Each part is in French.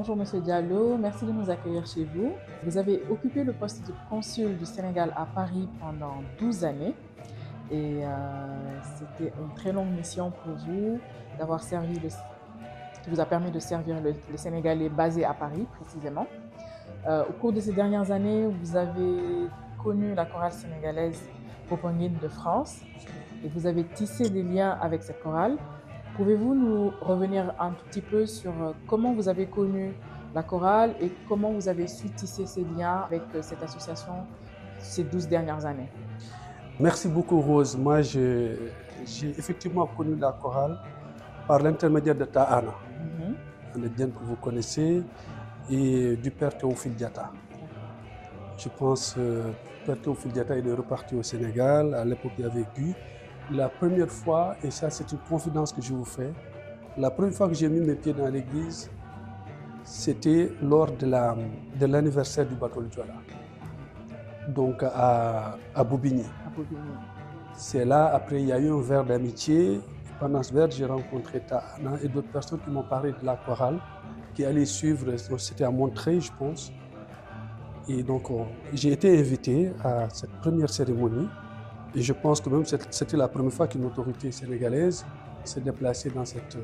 Bonjour Monsieur Diallo, merci de nous accueillir chez vous. Vous avez occupé le poste de consul du Sénégal à Paris pendant 12 années et c'était une très longue mission pour vous d'avoir servi qui vous a permis de servir les Sénégalais basés à Paris précisément. Au cours de ces dernières années, vous avez connu la chorale sénégalaise Popenguine de France et vous avez tissé des liens avec cette chorale. Pouvez-vous nous revenir un tout petit peu sur comment vous avez connu la chorale et comment vous avez su tisser ces liens avec cette association ces 12 dernières années? Merci beaucoup Rose. Moi, j'ai effectivement connu la chorale par l'intermédiaire de Tahana, un Indien que vous connaissez, et du père Théophile Diatta. Je pense que père Théophile Diatta est reparti au Sénégal, à l'époque il avait Guy. La première fois, et ça c'est une confidence que je vous fais, la première fois que j'ai mis mes pieds dans l'église, c'était lors de l'anniversaire du bateau Djouala, donc à Bobigny. C'est là, après il y a eu un verre d'amitié. Pendant ce verre, j'ai rencontré Tahana et d'autres personnes qui m'ont parlé de la chorale, qui allaient suivre, c'était à Montreuil je pense. Et donc j'ai été invité à cette première cérémonie. Et je pense que même c'était la première fois qu'une autorité sénégalaise s'est déplacée dans cette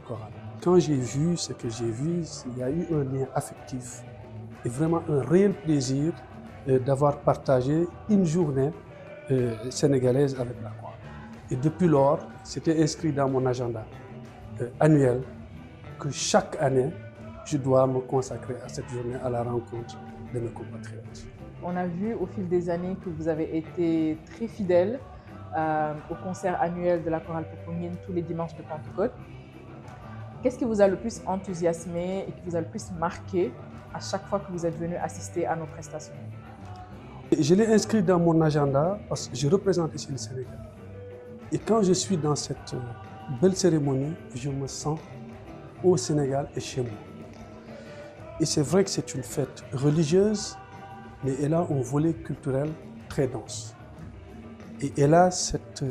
chorale. Quand j'ai vu ce que j'ai vu, il y a eu un lien affectif et vraiment un réel plaisir d'avoir partagé une journée sénégalaise avec la chorale. Et depuis lors, c'était inscrit dans mon agenda annuel que chaque année, je dois me consacrer à cette journée, à la rencontre de mes compatriotes. On a vu au fil des années que vous avez été très fidèle au concert annuel de la chorale Popenguine tous les dimanches de Pentecôte. Qu'est-ce qui vous a le plus enthousiasmé et qui vous a le plus marqué à chaque fois que vous êtes venu assister à nos prestations? Je l'ai inscrit dans mon agenda parce que je représente ici le Sénégal. Et quand je suis dans cette belle cérémonie, je me sens au Sénégal et chez moi. Et c'est vrai que c'est une fête religieuse, mais elle a un volet culturel très dense. Et elle a cette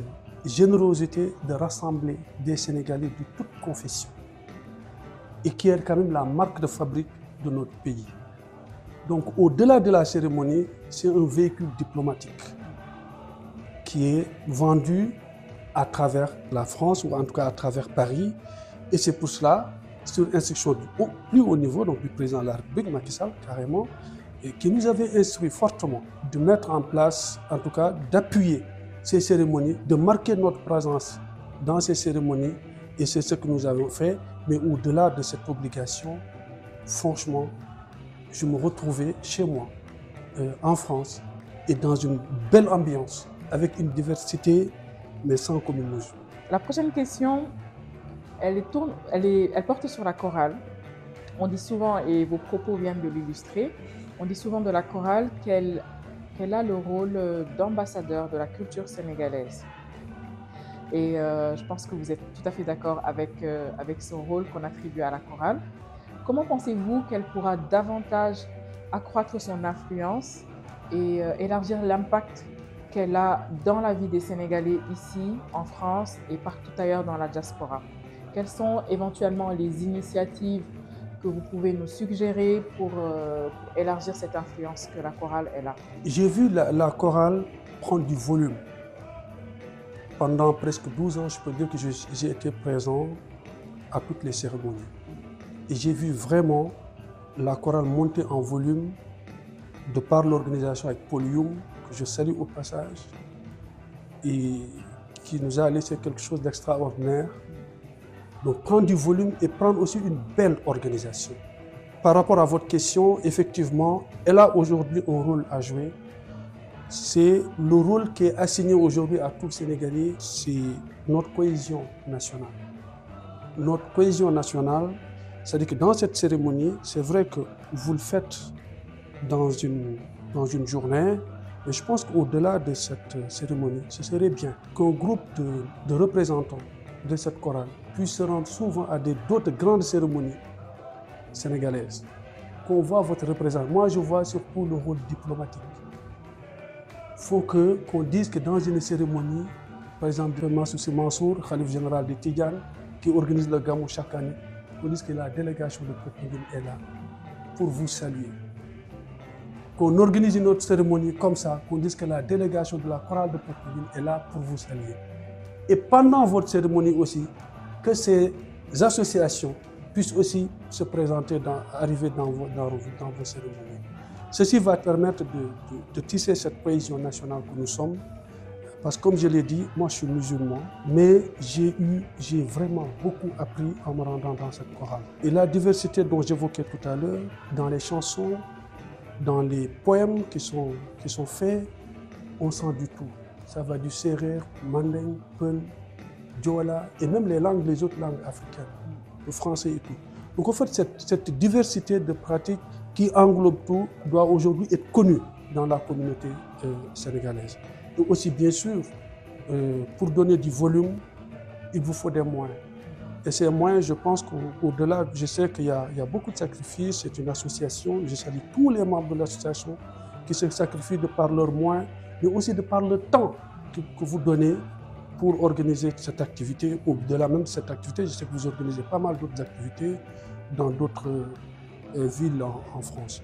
générosité de rassembler des Sénégalais de toutes confessions et qui est quand même la marque de fabrique de notre pays. Donc au-delà de la cérémonie, c'est un véhicule diplomatique qui est vendu à travers la France ou en tout cas à travers Paris. Et c'est pour cela, sur instruction du plus haut niveau, donc du président de la République, Macky Sall, carrément, et qui nous avait instruit fortement de mettre en place, en tout cas d'appuyer ces cérémonies, de marquer notre présence dans ces cérémonies, et c'est ce que nous avons fait. Mais au-delà de cette obligation, franchement, je me retrouvais chez moi, en France, et dans une belle ambiance, avec une diversité, mais sans commune mesure. La prochaine question, elle porte sur la chorale. On dit souvent, et vos propos viennent de l'illustrer, on dit souvent de la chorale qu'elle a le rôle d'ambassadeur de la culture sénégalaise. Et je pense que vous êtes tout à fait d'accord avec ce rôle qu'on attribue à la chorale. Comment pensez-vous qu'elle pourra davantage accroître son influence et élargir l'impact qu'elle a dans la vie des Sénégalais ici, en France et partout ailleurs dans la diaspora? Quelles sont éventuellement les initiatives que vous pouvez nous suggérer pour élargir cette influence que la chorale est là? J'ai vu la chorale prendre du volume. Pendant presque 12 ans, je peux dire que j'ai été présent à toutes les cérémonies. Et j'ai vu vraiment la chorale monter en volume de par l'organisation avec Paul Youm, que je salue au passage, et qui nous a laissé quelque chose d'extraordinaire. Donc prendre du volume et prendre aussi une belle organisation. Par rapport à votre question, effectivement, elle a aujourd'hui un rôle à jouer. C'est le rôle qui est assigné aujourd'hui à tout Sénégalais, c'est notre cohésion nationale. Notre cohésion nationale, c'est-à-dire que dans cette cérémonie, c'est vrai que vous le faites dans une journée, mais je pense qu'au-delà de cette cérémonie, ce serait bien qu'un groupe de représentants de cette chorale puisse se rendre souvent à d'autres grandes cérémonies sénégalaises, qu'on voit votre représentant. Moi, je vois surtout le rôle diplomatique. Il faut qu'on dise que dans une cérémonie, par exemple, Mansour Mansour, Khalif général de Tidjane, qui organise le Gamou chaque année, on dit que la délégation de Popenguine est là. pour vous saluer. Qu'on organise une autre cérémonie comme ça, qu'on dise que la délégation de la chorale de Popenguine est là pour vous saluer. Et pendant votre cérémonie aussi, que ces associations puissent aussi se présenter, arriver dans vos cérémonies. Ceci va permettre de tisser cette cohésion nationale que nous sommes. Parce que comme je l'ai dit, moi je suis musulman, mais j'ai vraiment beaucoup appris en me rendant dans cette chorale. Et la diversité dont j'évoquais tout à l'heure, dans les chansons, dans les poèmes qui sont faits, on sent du tout. Ça va du Serer, Manding, Peul, Diola et même les autres langues africaines, le français et tout. Donc en fait, cette diversité de pratiques qui englobe tout doit aujourd'hui être connue dans la communauté sénégalaise. Et aussi bien sûr, pour donner du volume, il vous faut des moyens. Et ces moyens, je pense qu'au-delà, je sais qu'il y a beaucoup de sacrifices, c'est une association, je salue tous les membres de l'association qui se sacrifient de par leurs moyens, mais aussi de par le temps que vous donnez pour organiser cette activité. Au-delà même de cette activité, je sais que vous organisez pas mal d'autres activités dans d'autres villes en France.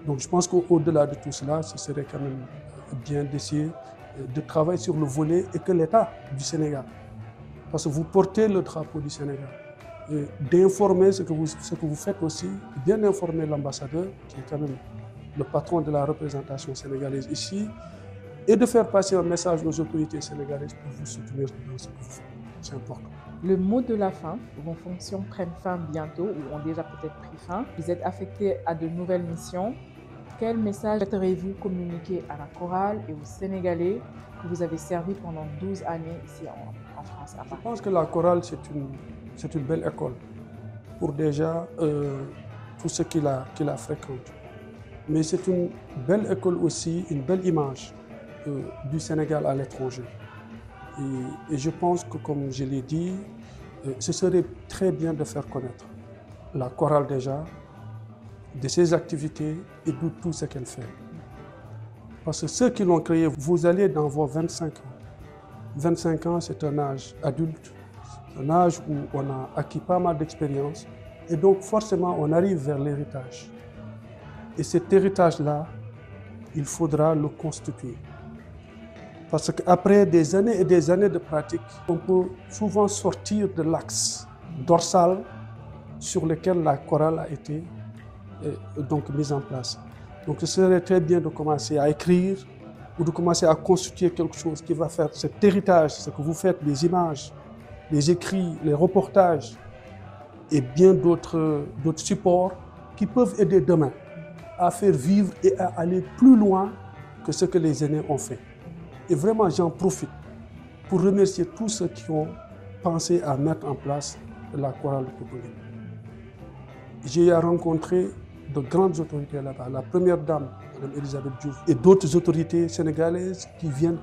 Donc je pense qu'au-delà de tout cela, ce serait quand même bien d'essayer de travailler sur le volet et que l'État du Sénégal, parce que vous portez le drapeau du Sénégal, d'informer ce que vous faites aussi, bien informer l'ambassadeur, qui est quand même le patron de la représentation sénégalaise ici, et de faire passer un message aux autorités sénégalaises pour vous soutenir dans ce que vous faites. C'est important. Le mot de la fin, vos fonctions prennent fin bientôt ou ont déjà peut-être pris fin. Vous êtes affecté à de nouvelles missions. Quel message souhaiteriez-vous communiquer à la chorale et aux Sénégalais que vous avez servi pendant 12 années ici en France? Je pense que la chorale, c'est une belle école pour déjà tous ceux qui la fréquentent. Mais c'est une belle école aussi, une belle image du Sénégal à l'étranger. Et je pense que, comme je l'ai dit, ce serait très bien de faire connaître la chorale déjà, de ses activités et de tout ce qu'elle fait. Parce que ceux qui l'ont créée, vous allez dans vos 25 ans. 25 ans, c'est un âge adulte, un âge où on a acquis pas mal d'expérience et donc forcément on arrive vers l'héritage. Et cet héritage-là, il faudra le constituer. Parce qu'après des années et des années de pratique, on peut souvent sortir de l'axe dorsal sur lequel la chorale a été donc mise en place. Donc ce serait très bien de commencer à écrire ou de commencer à constituer quelque chose qui va faire cet héritage, ce que vous faites, les images, les écrits, les reportages et bien d'autres supports qui peuvent aider demain à faire vivre et à aller plus loin que ce que les aînés ont fait. Et vraiment, j'en profite pour remercier tous ceux qui ont pensé à mettre en place la chorale de Popenguine. J'ai rencontré de grandes autorités là-bas, la première dame, Mme Elisabeth Diouf, et d'autres autorités sénégalaises qui viennent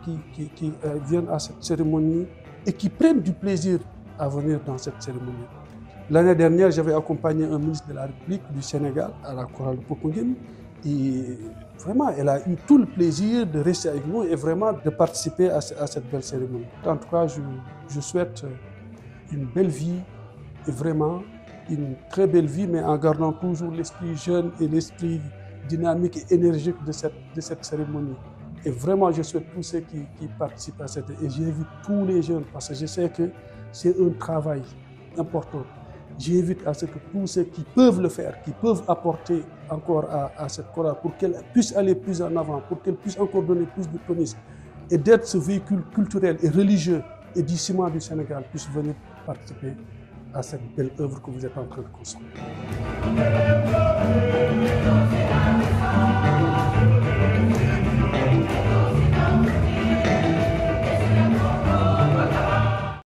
à cette cérémonie et qui prennent du plaisir à venir dans cette cérémonie. L'année dernière, j'avais accompagné un ministre de la République du Sénégal à la chorale de Popenguine. Et vraiment, elle a eu tout le plaisir de rester avec nous et vraiment de participer à cette belle cérémonie. En tout cas, je souhaite une belle vie et vraiment une très belle vie, mais en gardant toujours l'esprit jeune et l'esprit dynamique et énergique de cette cérémonie. Et vraiment, je souhaite tous ceux qui participent à cette... Et j'invite tous les jeunes, parce que je sais que c'est un travail important. J'invite à ce que tous ceux qui peuvent le faire, qui peuvent apporter encore à cette chorale pour qu'elle puisse aller plus en avant, pour qu'elle puisse encore donner plus de tonisme et d'être ce véhicule culturel et religieux et du ciment du Sénégal, puisse venir participer à cette belle œuvre que vous êtes en train de construire.